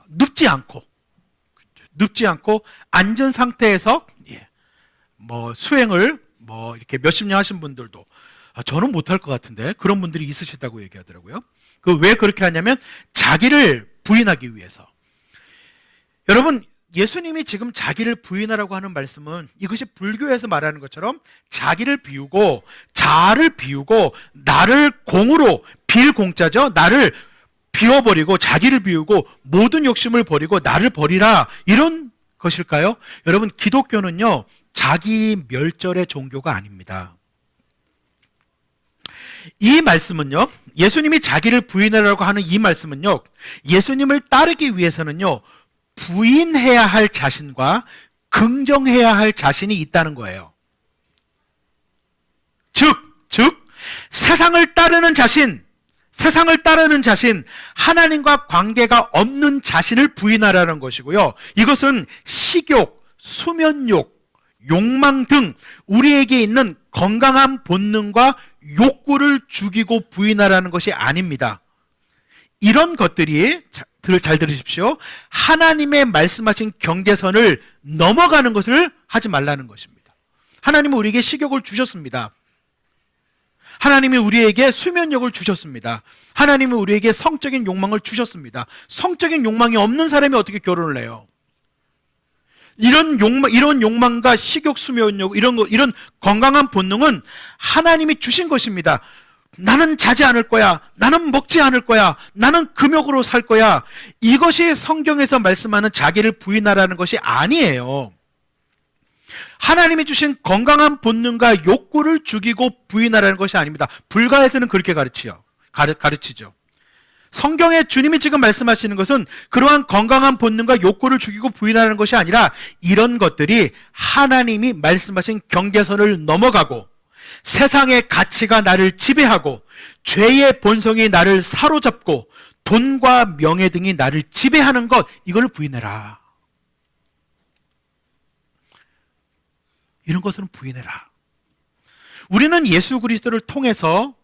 눕지 않고 앉은 상태에서 수행을 이렇게 몇십 년 하신 분들도 저는 못할 것 같은데 그런 분들이 있으시다고 얘기하더라고요. 왜 그렇게 하냐면 자기를 부인하기 위해서. 여러분, 예수님이 지금 자기를 부인하라고 하는 말씀은 이것이 불교에서 말하는 것처럼 자기를 비우고 자아를 비우고 나를 공으로, 빌 공자죠. 나를 비워버리고 자기를 비우고 모든 욕심을 버리고 나를 버리라, 이런 것일까요? 여러분, 기독교는요 자기 멸절의 종교가 아닙니다. 이 말씀은요, 예수님이 자기를 부인하라고 하는 이 말씀은요, 예수님을 따르기 위해서는요 부인해야 할 자신과 긍정해야 할 자신이 있다는 거예요. 즉 세상을 따르는 자신, 하나님과 관계가 없는 자신을 부인하라는 것이고요, 이것은 식욕, 수면욕, 욕망 등 우리에게 있는 건강한 본능과 욕구를 죽이고 부인하라는 것이 아닙니다. 이런 것들이, 잘 들으십시오, 하나님의 말씀하신 경계선을 넘어가는 것을 하지 말라는 것입니다. 하나님은 우리에게 식욕을 주셨습니다. 하나님이 우리에게 수면욕을 주셨습니다. 하나님이 우리에게 성적인 욕망을 주셨습니다. 성적인 욕망이 없는 사람이 어떻게 결혼을 해요? 이런 욕망과 식욕, 수면욕, 이런 건강한 본능은 하나님이 주신 것입니다. 나는 자지 않을 거야, 나는 먹지 않을 거야, 나는 금욕으로 살 거야, 이것이 성경에서 말씀하는 자기를 부인하라는 것이 아니에요. 하나님이 주신 건강한 본능과 욕구를 죽이고 부인하라는 것이 아닙니다. 불가에서는 그렇게 가르치죠. 성경에 주님이 지금 말씀하시는 것은 그러한 건강한 본능과 욕구를 죽이고 부인하는 것이 아니라 이런 것들이 하나님이 말씀하신 경계선을 넘어가고 세상의 가치가 나를 지배하고 죄의 본성이 나를 사로잡고 돈과 명예 등이 나를 지배하는 것, 이걸 부인해라. 이런 것은 부인해라. 우리는 예수 그리스도를 통해서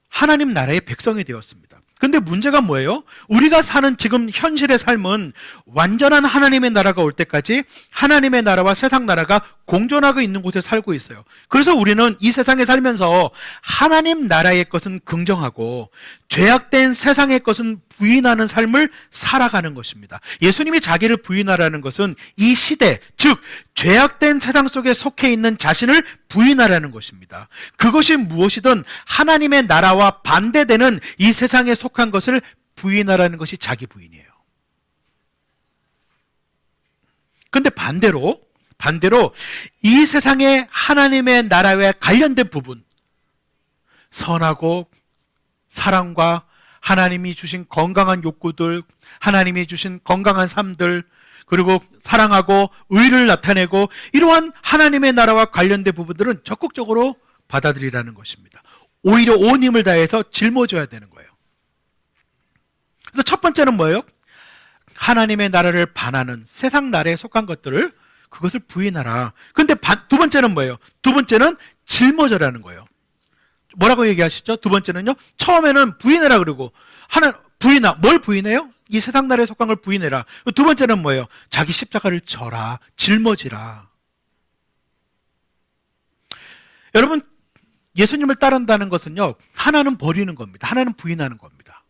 하나님 나라의 백성이 되었습니다. 근데 문제가 뭐예요? 우리가 사는 지금 현실의 삶은 완전한 하나님의 나라가 올 때까지 하나님의 나라와 세상 나라가 공존하고 있는 곳에 살고 있어요. 그래서 우리는 이 세상에 살면서 하나님 나라의 것은 긍정하고 죄악된 세상의 것은 부인하는 삶을 살아가는 것입니다. 예수님이 자기를 부인하라는 것은 이 시대, 즉 죄악된 세상 속에 속해 있는 자신을 부인하라는 것입니다. 그것이 무엇이든 하나님의 나라와 반대되는 이 세상에 속한 것을 부인하라는 것이 자기 부인이에요. 그런데 반대로 이 세상의 하나님의 나라와 관련된 부분, 선하고 사랑과 하나님이 주신 건강한 욕구들, 하나님이 주신 건강한 삶들, 그리고 사랑하고 의를 나타내고 이러한 하나님의 나라와 관련된 부분들은 적극적으로 받아들이라는 것입니다. 오히려 온 힘을 다해서 짊어져야 되는 거예요. 그래서 첫 번째는 뭐예요? 하나님의 나라를 반하는 세상 나라에 속한 것들을, 그것을 부인하라. 근데 두 번째는 뭐예요? 두 번째는 짊어져라는 거예요. 뭐라고 얘기하시죠? 두 번째는요, 처음에는 부인해라 그러고, 뭘 부인해요? 이 세상 나라에 속한 걸 부인해라. 두 번째는 뭐예요? 자기 십자가를 져라, 짊어지라. 여러분, 예수님을 따른다는 것은요, 하나는 버리는 겁니다. 하나는 부인하는 겁니다.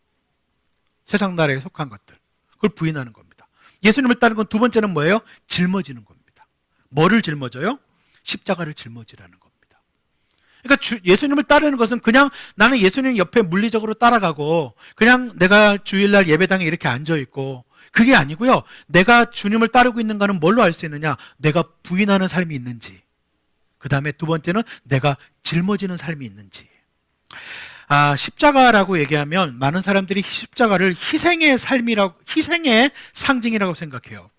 세상 나라에 속한 것들, 그걸 부인하는 겁니다. 예수님을 따르는 건 두 번째는 뭐예요? 짊어지는 겁니다. 뭐를 짊어져요? 십자가를 짊어지라는 겁니다. 그러니까 예수님을 따르는 것은 그냥 나는 예수님 옆에 물리적으로 따라가고 그냥 내가 주일날 예배당에 이렇게 앉아있고, 그게 아니고요, 내가 주님을 따르고 있는가는 뭘로 알 수 있느냐? 내가 부인하는 삶이 있는지, 그 다음에 두 번째는 내가 짊어지는 삶이 있는지. 십자가라고 얘기하면 많은 사람들이 십자가를 희생의 삶이라고, 희생의 상징이라고 생각해요.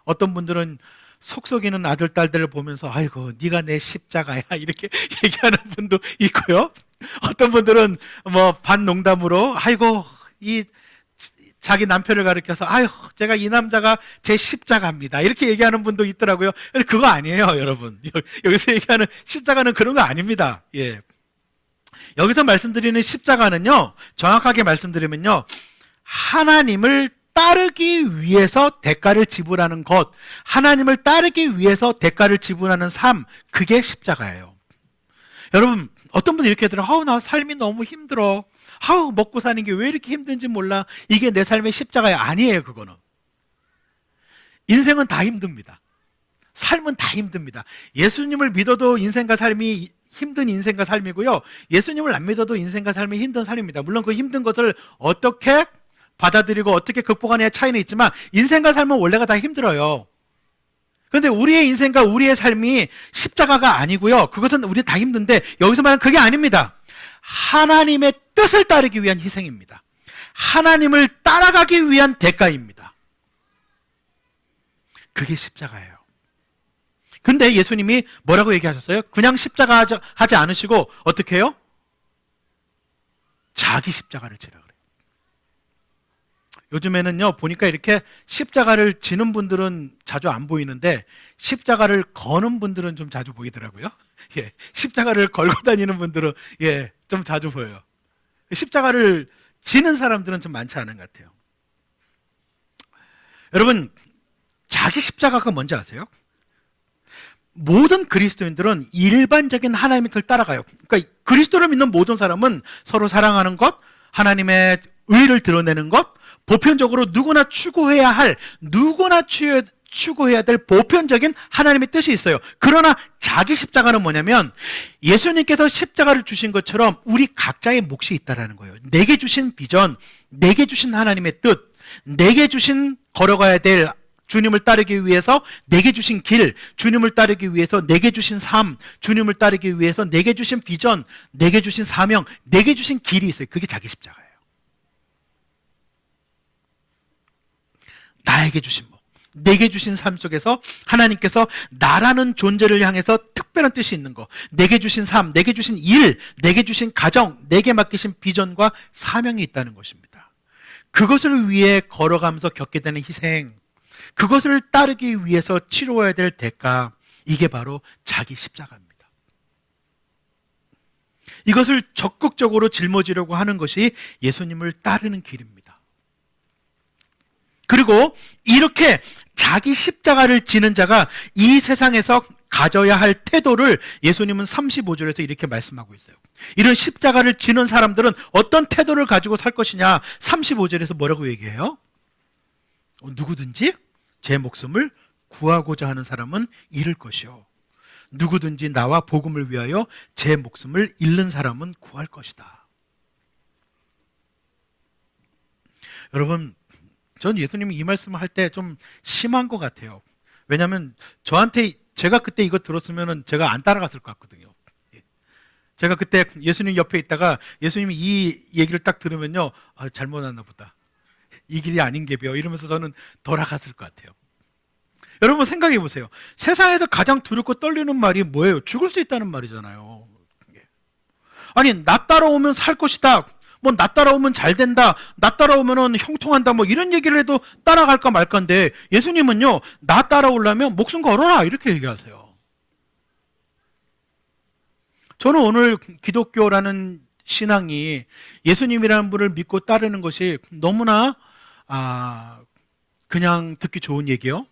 어떤 분들은 속썩이는 아들, 딸들을 보면서 아이고 네가 내 십자가야 이렇게 얘기하는 분도 있고요. 어떤 분들은 반농담으로 아이고 이 자기 남편을 가리켜서 아유 제가 이 남자가 제 십자가입니다 이렇게 얘기하는 분도 있더라고요. 근데 그거 아니에요, 여러분. 여기서 얘기하는 십자가는 그런 거 아닙니다. 예. 여기서 말씀드리는 십자가는요, 정확하게 말씀드리면요, 하나님을 따르기 위해서 대가를 지불하는 것, 하나님을 따르기 위해서 대가를 지불하는 삶, 그게 십자가예요. 여러분, 어떤 분이 이렇게 하더라고요. 나 삶이 너무 힘들어. 먹고 사는 게 왜 이렇게 힘든지 몰라. 이게 내 삶의 십자가야. 아니에요, 그거는. 인생은 다 힘듭니다. 삶은 다 힘듭니다. 예수님을 믿어도 인생과 삶이 힘든 인생과 삶이고요. 예수님을 안 믿어도 인생과 삶이 힘든 삶입니다. 물론 그 힘든 것을 어떻게 받아들이고 어떻게 극복하느냐의 차이는 있지만 인생과 삶은 원래가 다 힘들어요. 그런데 우리의 인생과 우리의 삶이 십자가가 아니고요. 그것은 우리 다 힘든데 여기서 말하는 그게 아닙니다. 하나님의 뜻을 따르기 위한 희생입니다. 하나님을 따라가기 위한 대가입니다. 그게 십자가예요. 근데 예수님이 뭐라고 얘기하셨어요? 그냥 십자가 하지 않으시고 어떻게 해요? 자기 십자가를 지라 그래요. 요즘에는요 보니까 이렇게 십자가를 지는 분들은 자주 안 보이는데 십자가를 거는 분들은 좀 자주 보이더라고요. 예, 십자가를 걸고 다니는 분들은 좀 자주 보여요. 십자가를 지는 사람들은 좀 많지 않은 것 같아요. 여러분, 자기 십자가가 뭔지 아세요? 모든 그리스도인들은 일반적인 하나님의 뜻을 따라가요. 그러니까 그리스도를 믿는 모든 사람은 서로 사랑하는 것, 하나님의 의를 드러내는 것, 보편적으로 누구나 추구해야 될 보편적인 하나님의 뜻이 있어요. 그러나 자기 십자가는 뭐냐면 예수님께서 십자가를 주신 것처럼 우리 각자의 몫이 있다라는 거예요. 내게 주신 비전, 내게 주신 하나님의 뜻, 내게 주신 걸어가야 될 주님을 따르기 위해서 내게 주신 길, 주님을 따르기 위해서 내게 주신 삶, 주님을 따르기 위해서 내게 주신 비전, 내게 주신 사명, 내게 주신 길이 있어요. 그게 자기 십자가예요. 나에게 주신 목, 내게 주신 삶 속에서 하나님께서 나라는 존재를 향해서 특별한 뜻이 있는 거, 내게 주신 삶, 내게 주신 일, 내게 주신 가정, 내게 맡기신 비전과 사명이 있다는 것입니다. 그것을 위해 걸어가면서 겪게 되는 희생, 그것을 따르기 위해서 치러야 될 대가, 이게 바로 자기 십자가입니다. 이것을 적극적으로 짊어지려고 하는 것이 예수님을 따르는 길입니다. 그리고 이렇게 자기 십자가를 지는 자가 이 세상에서 가져야 할 태도를 예수님은 35절에서 이렇게 말씀하고 있어요. 이런 십자가를 지는 사람들은 어떤 태도를 가지고 살 것이냐, 35절에서 뭐라고 얘기해요? 누구든지 제 목숨을 구하고자 하는 사람은 잃을 것이요, 누구든지 나와 복음을 위하여 제 목숨을 잃는 사람은 구할 것이다. 여러분, 전 예수님이 이 말씀을 할 때 좀 심한 것 같아요. 왜냐하면 저한테, 제가 그때 이거 들었으면 제가 안 따라갔을 것 같거든요. 제가 그때 예수님 옆에 있다가 예수님이 이 얘기를 딱 들으면요, 잘못 왔나 보다, 이 길이 아닌 게 배워, 이러면서 저는 돌아갔을 것 같아요. 여러분 생각해 보세요. 세상에서 가장 두렵고 떨리는 말이 뭐예요? 죽을 수 있다는 말이잖아요. 아니, 나 따라오면 살 것이다, 뭐 나 따라오면 잘 된다, 나 따라오면 형통한다, 뭐 이런 얘기를 해도 따라갈까 말까인데 예수님은요, 나 따라오려면 목숨 걸어라, 이렇게 얘기하세요. 저는 오늘 기독교라는 신앙이 예수님이라는 분을 믿고 따르는 것이 너무나 그냥 듣기 좋은 얘기요.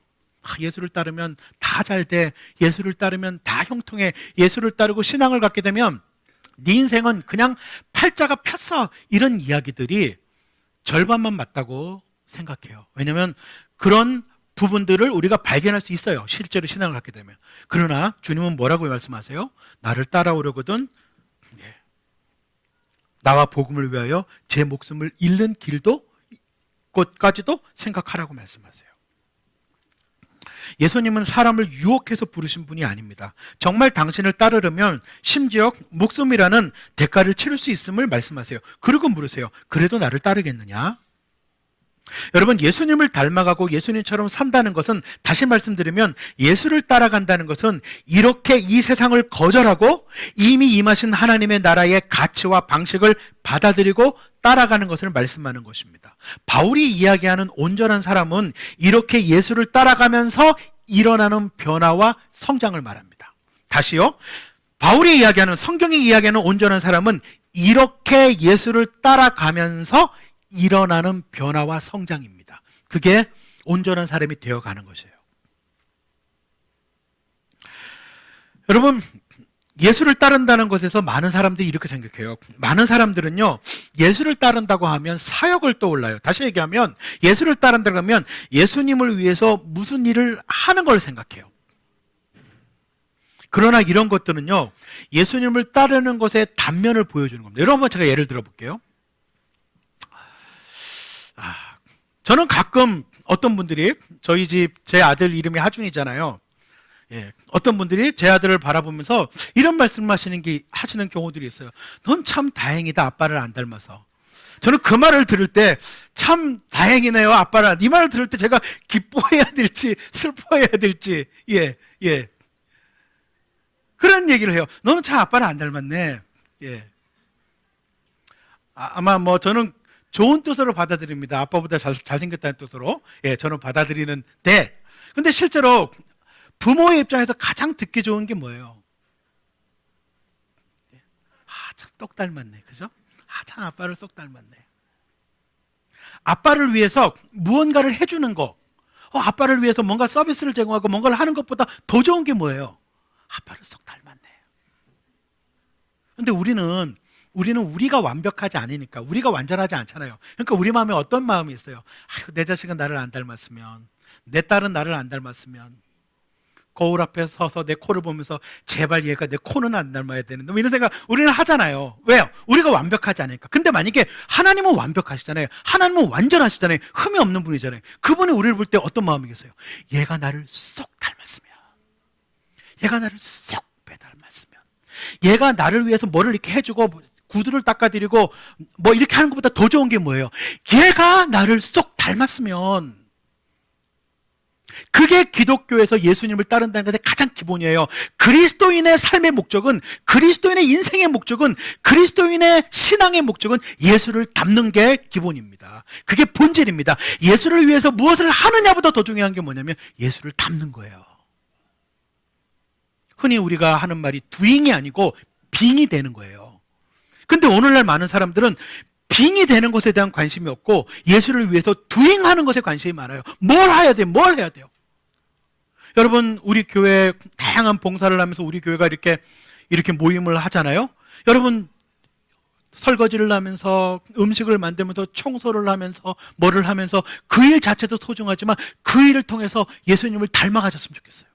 예수를 따르면 다 잘 돼, 예수를 따르면 다 형통해, 예수를 따르고 신앙을 갖게 되면 네 인생은 그냥 팔자가 폈어, 이런 이야기들이 절반만 맞다고 생각해요. 왜냐하면 그런 부분들을 우리가 발견할 수 있어요, 실제로 신앙을 갖게 되면. 그러나 주님은 뭐라고 말씀하세요? 나를 따라오려거든 나와 복음을 위하여 제 목숨을 잃는 길도, 것까지도 생각하라고 말씀하세요. 예수님은 사람을 유혹해서 부르신 분이 아닙니다. 정말 당신을 따르려면 심지어 목숨이라는 대가를 치를 수 있음을 말씀하세요. 그리고 물으세요. 그래도 나를 따르겠느냐? 여러분, 예수님을 닮아가고 예수님처럼 산다는 것은, 다시 말씀드리면 예수를 따라간다는 것은 이렇게 이 세상을 거절하고 이미 임하신 하나님의 나라의 가치와 방식을 받아들이고 따라가는 것을 말씀하는 것입니다. 바울이 이야기하는 온전한 사람은 이렇게 예수를 따라가면서 일어나는 변화와 성장을 말합니다. 다시요, 바울이 이야기하는, 성경이 이야기하는 온전한 사람은 이렇게 예수를 따라가면서 일어나는 변화와 성장입니다. 그게 온전한 사람이 되어가는 것이에요. 여러분, 예수를 따른다는 것에서 많은 사람들이 이렇게 생각해요. 많은 사람들은요, 예수를 따른다고 하면 사역을 떠올라요. 다시 얘기하면 예수를 따른다고 하면 예수님을 위해서 무슨 일을 하는 걸 생각해요. 그러나 이런 것들은요, 예수님을 따르는 것의 단면을 보여주는 겁니다. 여러분, 제가 예를 들어 볼게요. 저는 가끔 어떤 분들이 저희 집 제 아들 이름이 하준이잖아요. 예, 어떤 분들이 제 아들을 바라보면서 이런 말씀하시는 경우들이 있어요. 넌 참 다행이다, 아빠를 안 닮아서. 저는 그 말을 들을 때 참 다행이네요, 아빠를. 이 말을 들을 때 제가 기뻐해야 될지 슬퍼해야 될지, 그런 얘기를 해요. 너는 참 아빠를 안 닮았네. 아마 뭐 저는 좋은 뜻으로 받아들입니다. 아빠보다 잘생겼다는 뜻으로. 저는 받아들이는데, 근데 실제로 부모의 입장에서 가장 듣기 좋은 게 뭐예요? 참 똑 닮았네. 그죠? 참 아빠를 쏙 닮았네. 아빠를 위해서 무언가를 해주는 거, 아빠를 위해서 뭔가 서비스를 제공하고 뭔가를 하는 것보다 더 좋은 게 뭐예요? 아빠를 쏙 닮았네. 근데 우리는 우리가 완벽하지 않으니까, 우리가 완전하지 않잖아요. 그러니까 우리 마음에 어떤 마음이 있어요? 내 자식은 나를 안 닮았으면, 내 딸은 나를 안 닮았으면, 거울 앞에 서서 내 코를 보면서 제발 얘가 내 코는 안 닮아야 되는데, 뭐 이런 생각 우리는 하잖아요. 왜요? 우리가 완벽하지 않으니까. 근데 만약에 하나님은 완벽하시잖아요. 하나님은 완전하시잖아요. 흠이 없는 분이잖아요. 그분이 우리를 볼 때 어떤 마음이겠어요? 얘가 나를 쏙 닮았으면, 얘가 나를 쏙 빼닮았으면, 얘가 나를 위해서 뭐를 이렇게 해주고 구두를 닦아드리고 뭐 이렇게 하는 것보다 더 좋은 게 뭐예요? 얘가 나를 쏙 닮았으면. 그게 기독교에서 예수님을 따른다는 것의 가장 기본이에요. 그리스도인의 삶의 목적은, 그리스도인의 인생의 목적은, 그리스도인의 신앙의 목적은 예수를 닮는 게 기본입니다. 그게 본질입니다. 예수를 위해서 무엇을 하느냐보다 더 중요한 게 뭐냐면 예수를 닮는 거예요. 흔히 우리가 하는 말이 doing이 아니고 being이 되는 거예요. 근데 오늘날 많은 사람들은 빙이 되는 것에 대한 관심이 없고 예수를 위해서 doing하는 것에 관심이 많아요. 뭘 해야 돼요? 뭘 해야 돼요? 여러분, 우리 교회 다양한 봉사를 하면서 우리 교회가 이렇게 모임을 하잖아요. 여러분, 설거지를 하면서 음식을 만들면서 청소를 하면서 뭐를 하면서 그 일 자체도 소중하지만 그 일을 통해서 예수님을 닮아가셨으면 좋겠어요.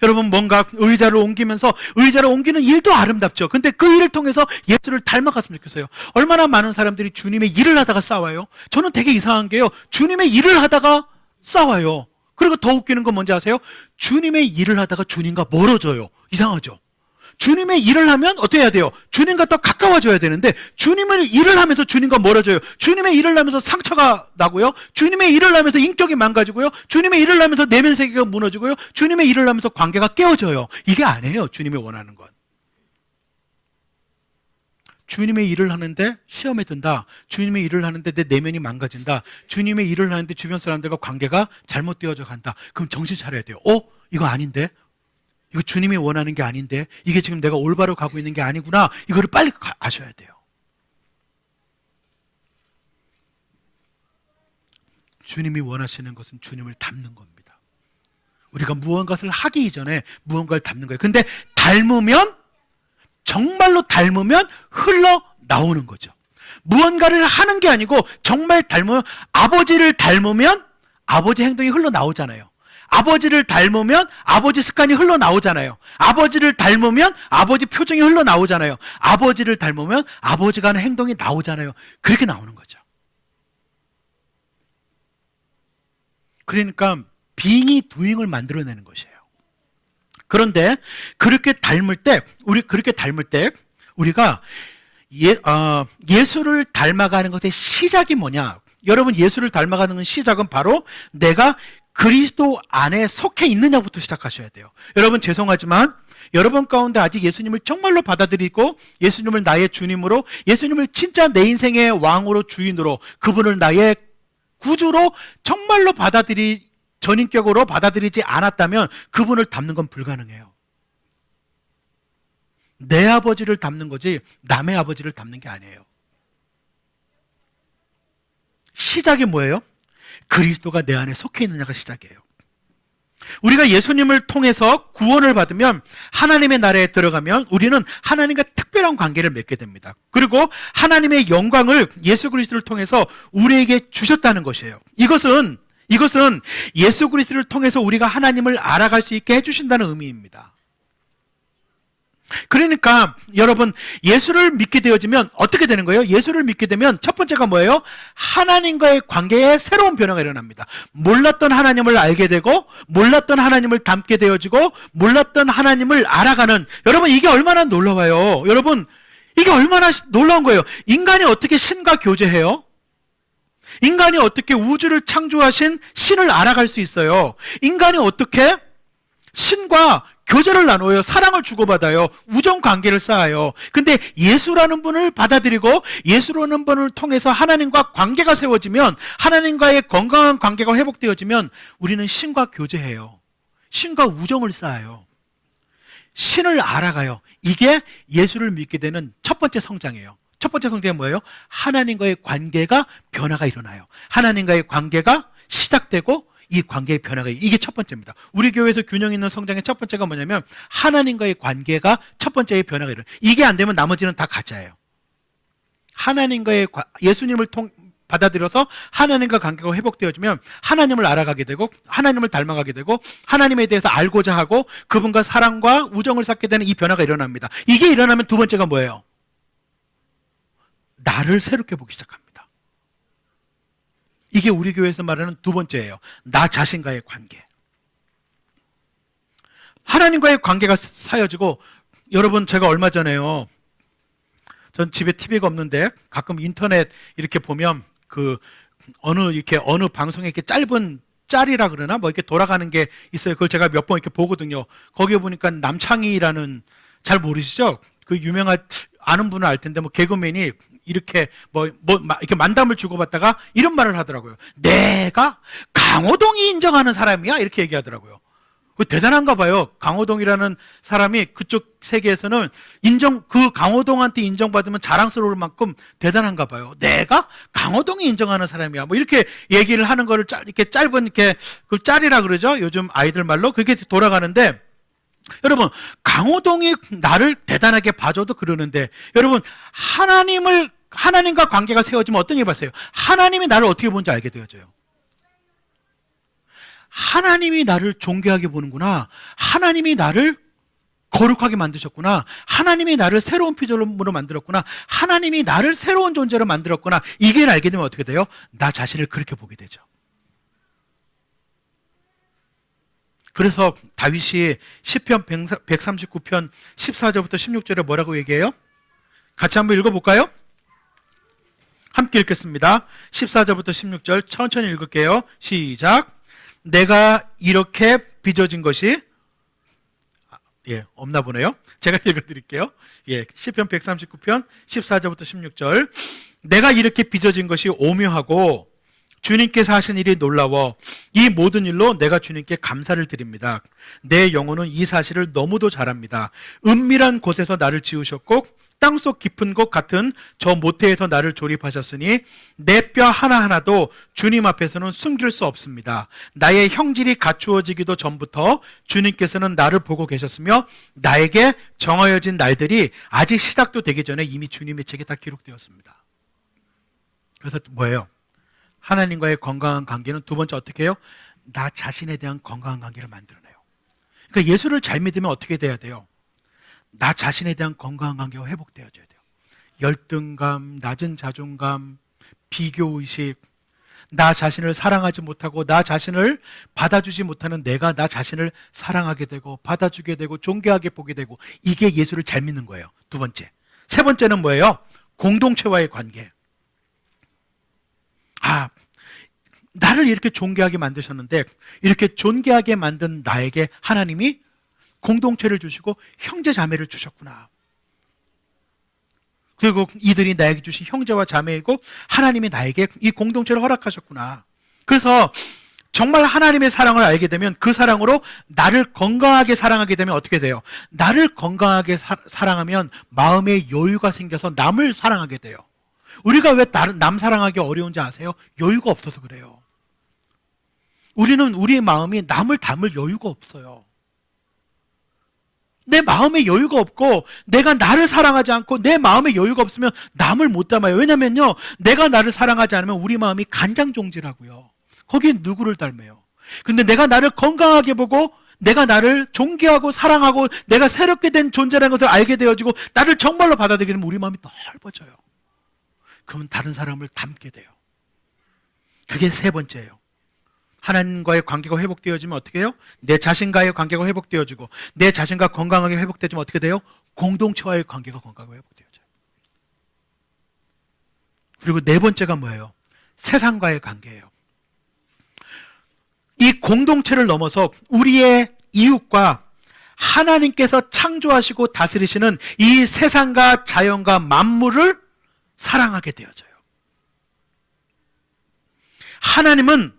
여러분, 뭔가 의자를 옮기면서 의자를 옮기는 일도 아름답죠. 근데 그 일을 통해서 예수를 닮아갔으면 좋겠어요. 얼마나 많은 사람들이 주님의 일을 하다가 싸워요. 저는 되게 이상한 게요, 주님의 일을 하다가 싸워요. 그리고 더 웃기는 건 뭔지 아세요? 주님의 일을 하다가 주님과 멀어져요. 이상하죠? 주님의 일을 하면 어떻게 해야 돼요? 주님과 더 가까워져야 되는데 주님의 일을 하면서 주님과 멀어져요. 주님의 일을 하면서 상처가 나고요, 주님의 일을 하면서 인격이 망가지고요, 주님의 일을 하면서 내면 세계가 무너지고요, 주님의 일을 하면서 관계가 깨어져요. 이게 아니에요, 주님이 원하는 건. 주님의 일을 하는데 시험에 든다, 주님의 일을 하는데 내 내면이 망가진다, 주님의 일을 하는데 주변 사람들과 관계가 잘못되어져 간다. 그럼 정신 차려야 돼요. 이거 아닌데? 이거 주님이 원하는 게 아닌데? 이게 지금 내가 올바로 가고 있는 게 아니구나. 이거를 빨리 아셔야 돼요. 주님이 원하시는 것은 주님을 닮는 겁니다. 우리가 무언가를 하기 이전에 무언가를 닮는 거예요. 근데 정말로 닮으면 흘러나오는 거죠. 무언가를 하는 게 아니고 정말 닮으면, 아버지를 닮으면 아버지 행동이 흘러나오잖아요. 아버지를 닮으면 아버지 습관이 흘러나오잖아요. 아버지를 닮으면 아버지 표정이 흘러나오잖아요. 아버지를 닮으면 아버지가 하는 행동이 나오잖아요. 그렇게 나오는 거죠. 그러니까 being이 doing을 만들어내는 것이에요. 그런데 그렇게 닮을 때 우리가 예수를 닮아가는 것의 시작이 뭐냐? 여러분, 예수를 닮아가는 시작은 바로 내가 그리스도 안에 속해 있느냐부터 시작하셔야 돼요. 여러분, 죄송하지만 여러분 가운데 아직 예수님을 정말로 받아들이고 예수님을 나의 주님으로, 예수님을 진짜 내 인생의 왕으로, 주인으로, 그분을 나의 구주로 정말로 전인격으로 받아들이지 않았다면 그분을 닮는 건 불가능해요. 내 아버지를 닮는 거지 남의 아버지를 닮는 게 아니에요. 시작이 뭐예요? 그리스도가 내 안에 속해 있느냐가 시작이에요. 우리가 예수님을 통해서 구원을 받으면, 하나님의 나라에 들어가면 우리는 하나님과 특별한 관계를 맺게 됩니다. 그리고 하나님의 영광을 예수 그리스도를 통해서 우리에게 주셨다는 것이에요. 이것은 예수 그리스도를 통해서 우리가 하나님을 알아갈 수 있게 해주신다는 의미입니다. 그러니까 여러분, 예수를 믿게 되어지면 어떻게 되는 거예요? 예수를 믿게 되면 첫 번째가 뭐예요? 하나님과의 관계에 새로운 변화가 일어납니다. 몰랐던 하나님을 알게 되고, 몰랐던 하나님을 닮게 되어지고, 몰랐던 하나님을 알아가는, 여러분 이게 얼마나 놀라워요. 여러분 이게 얼마나 놀라운 거예요. 인간이 어떻게 신과 교제해요? 인간이 어떻게 우주를 창조하신 신을 알아갈 수 있어요? 인간이 어떻게 신과 교제를 나눠요? 사랑을 주고받아요. 우정 관계를 쌓아요. 근데 예수라는 분을 받아들이고 예수라는 분을 통해서 하나님과 관계가 세워지면, 하나님과의 건강한 관계가 회복되어지면 우리는 신과 교제해요. 신과 우정을 쌓아요. 신을 알아가요. 이게 예수를 믿게 되는 첫 번째 성장이에요. 첫 번째 성장이 뭐예요? 하나님과의 관계가 변화가 일어나요. 하나님과의 관계가 시작되고 이 관계의 변화가, 이게 첫 번째입니다. 우리 교회에서 균형 있는 성장의 첫 번째가 뭐냐면, 하나님과의 관계가 첫 번째의 변화가 일어나요. 이게 안 되면 나머지는 다 가짜예요. 하나님과의 예수님을 받아들여서 하나님과 관계가 회복되어지면 하나님을 알아가게 되고, 하나님을 닮아가게 되고, 하나님에 대해서 알고자 하고 그분과 사랑과 우정을 쌓게 되는 이 변화가 일어납니다. 이게 일어나면 두 번째가 뭐예요? 나를 새롭게 보기 시작합니다. 이게 우리 교회에서 말하는 두 번째예요. 나 자신과의 관계. 하나님과의 관계가 쌓여지고, 여러분 제가 얼마 전에요, 전 집에 TV가 없는데 가끔 인터넷 이렇게 보면 어느 방송에 이렇게 짧은 짤이라 그러나 뭐 이렇게 돌아가는 게 있어요. 그걸 제가 몇 번 이렇게 보거든요. 거기에 보니까 남창희라는, 잘 모르시죠? 그 유명한, 아는 분은 알 텐데, 뭐 개그맨이 이렇게 이렇게 만담을 주고받다가 이런 말을 하더라고요. 내가 강호동이 인정하는 사람이야, 이렇게 얘기하더라고요. 대단한가 봐요. 강호동이라는 사람이 그쪽 세계에서는 그 강호동한테 인정받으면 자랑스러울 만큼 대단한가 봐요. 내가 강호동이 인정하는 사람이야, 뭐 이렇게 얘기를 하는 거를 이렇게 짧은, 그 짤이라 그러죠, 요즘 아이들 말로. 그게 돌아가는데, 여러분 강호동이 나를 대단하게 봐줘도 그러는데, 여러분 하나님과 관계가 세워지면 어떤 일이 봤어요? 하나님이 나를 어떻게 보는지 알게 되어져요. 하나님이 나를 존귀하게 보는구나. 하나님이 나를 거룩하게 만드셨구나. 하나님이 나를 새로운 피조물로 만들었구나. 하나님이 나를 새로운 존재로 만들었구나. 이게 알게 되면 어떻게 돼요? 나 자신을 그렇게 보게 되죠. 그래서 다윗이 시편 139편 14절부터 16절에 뭐라고 얘기해요? 같이 한번 읽어볼까요? 함께 읽겠습니다. 14절부터 16절 천천히 읽을게요. 시작. 내가 이렇게 빚어진 것이, 없나 보네요. 제가 읽어드릴게요. 시편 139편 14절부터 16절. 내가 이렇게 빚어진 것이 오묘하고 주님께서 하신 일이 놀라워 이 모든 일로 내가 주님께 감사를 드립니다. 내 영혼은 이 사실을 너무도 잘 압니다. 은밀한 곳에서 나를 지으셨고 땅속 깊은 곳 같은 저 모태에서 나를 조립하셨으니 내 뼈 하나하나도 주님 앞에서는 숨길 수 없습니다. 나의 형질이 갖추어지기도 전부터 주님께서는 나를 보고 계셨으며 나에게 정하여진 날들이 아직 시작도 되기 전에 이미 주님의 책에 다 기록되었습니다. 그래서 뭐예요? 하나님과의 건강한 관계는 두 번째 어떻게 해요? 나 자신에 대한 건강한 관계를 만들어내요. 그러니까 예수를 잘 믿으면 어떻게 돼야 돼요? 나 자신에 대한 건강한 관계가 회복되어져야 돼요. 열등감, 낮은 자존감, 비교의식, 나 자신을 사랑하지 못하고 나 자신을 받아주지 못하는 내가 나 자신을 사랑하게 되고 받아주게 되고 존귀하게 보게 되고, 이게 예수를 잘 믿는 거예요. 두 번째. 세 번째는 뭐예요? 공동체와의 관계. 나를 이렇게 존귀하게 만드셨는데 이렇게 존귀하게 만든 나에게 하나님이 공동체를 주시고 형제 자매를 주셨구나. 그리고 이들이 나에게 주신 형제와 자매이고 하나님이 나에게 이 공동체를 허락하셨구나. 그래서 정말 하나님의 사랑을 알게 되면 그 사랑으로 나를 건강하게 사랑하게 되면 어떻게 돼요? 나를 건강하게 사랑하면 마음의 여유가 생겨서 남을 사랑하게 돼요. 우리가 왜 남 사랑하기 어려운지 아세요? 여유가 없어서 그래요. 우리는 우리의 마음이 남을 담을 여유가 없어요. 내 마음에 여유가 없고 내가 나를 사랑하지 않고 내 마음에 여유가 없으면 남을 못 담아요. 왜냐면요, 내가 나를 사랑하지 않으면 우리 마음이 간장종지라고요. 거기에 누구를 닮아요? 근데 내가 나를 건강하게 보고 내가 나를 존경하고 사랑하고 내가 새롭게 된 존재라는 것을 알게 되어지고 나를 정말로 받아들이게 되면 우리 마음이 넓어져요. 그러면 다른 사람을 닮게 돼요. 그게 세 번째예요. 하나님과의 관계가 회복되어지면 어떻게 해요? 내 자신과의 관계가 회복되어지고 내 자신과 건강하게 회복되어지면 어떻게 돼요? 공동체와의 관계가 건강하게 회복되어져요. 그리고 네 번째가 뭐예요? 세상과의 관계예요. 이 공동체를 넘어서 우리의 이웃과 하나님께서 창조하시고 다스리시는 이 세상과 자연과 만물을 사랑하게 되어져요. 하나님은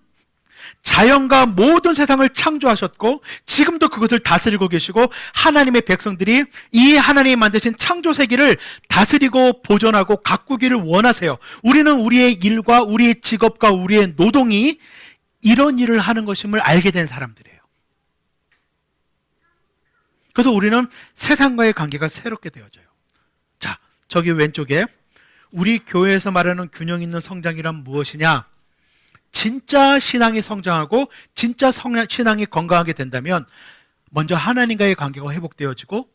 자연과 모든 세상을 창조하셨고 지금도 그것을 다스리고 계시고 하나님의 백성들이 이 하나님이 만드신 창조 세계를 다스리고 보존하고 가꾸기를 원하세요. 우리는 우리의 일과 우리의 직업과 우리의 노동이 이런 일을 하는 것임을 알게 된 사람들이에요. 그래서 우리는 세상과의 관계가 새롭게 되어져요. 자, 저기 왼쪽에 우리 교회에서 말하는 균형 있는 성장이란 무엇이냐? 진짜 신앙이 성장하고 진짜 신앙이 건강하게 된다면 먼저 하나님과의 관계가 회복되어지고,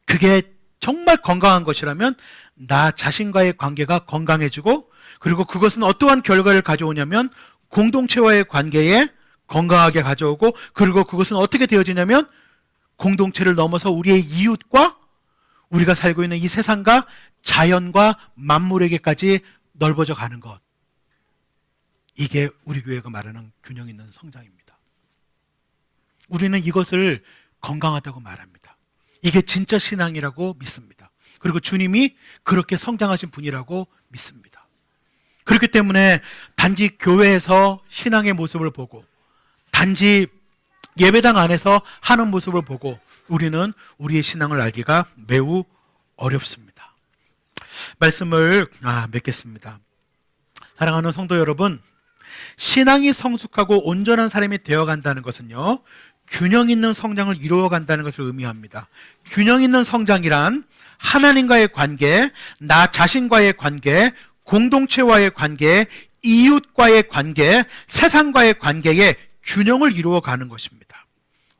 그게 정말 건강한 것이라면 나 자신과의 관계가 건강해지고, 그리고 그것은 어떠한 결과를 가져오냐면 공동체와의 관계에 건강하게 가져오고, 그리고 그것은 어떻게 되어지냐면 공동체를 넘어서 우리의 이웃과 우리가 살고 있는 이 세상과 자연과 만물에게까지 넓어져 가는 것. 이게 우리 교회가 말하는 균형 있는 성장입니다. 우리는 이것을 건강하다고 말합니다. 이게 진짜 신앙이라고 믿습니다. 그리고 주님이 그렇게 성장하신 분이라고 믿습니다. 그렇기 때문에 단지 교회에서 신앙의 모습을 보고 단지 예배당 안에서 하는 모습을 보고 우리는 우리의 신앙을 알기가 매우 어렵습니다. 말씀을 맺겠습니다. 사랑하는 성도 여러분, 신앙이 성숙하고 온전한 사람이 되어간다는 것은요, 균형 있는 성장을 이루어간다는 것을 의미합니다. 균형 있는 성장이란 하나님과의 관계, 나 자신과의 관계, 공동체와의 관계, 이웃과의 관계, 세상과의 관계에 균형을 이루어가는 것입니다.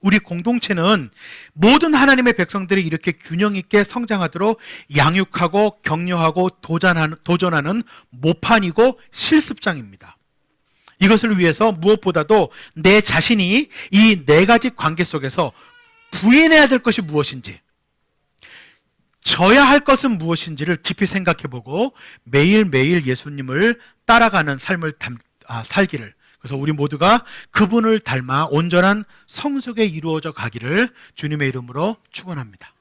우리 공동체는 모든 하나님의 백성들이 이렇게 균형 있게 성장하도록 양육하고 격려하고 도전하는 모판이고 실습장입니다. 이것을 위해서 무엇보다도 내 자신이 이 네 가지 관계 속에서 부인해야 될 것이 무엇인지, 져야 할 것은 무엇인지를 깊이 생각해보고 매일매일 예수님을 따라가는 삶을 살기를, 그래서 우리 모두가 그분을 닮아 온전한 성숙에 이루어져 가기를 주님의 이름으로 축원합니다.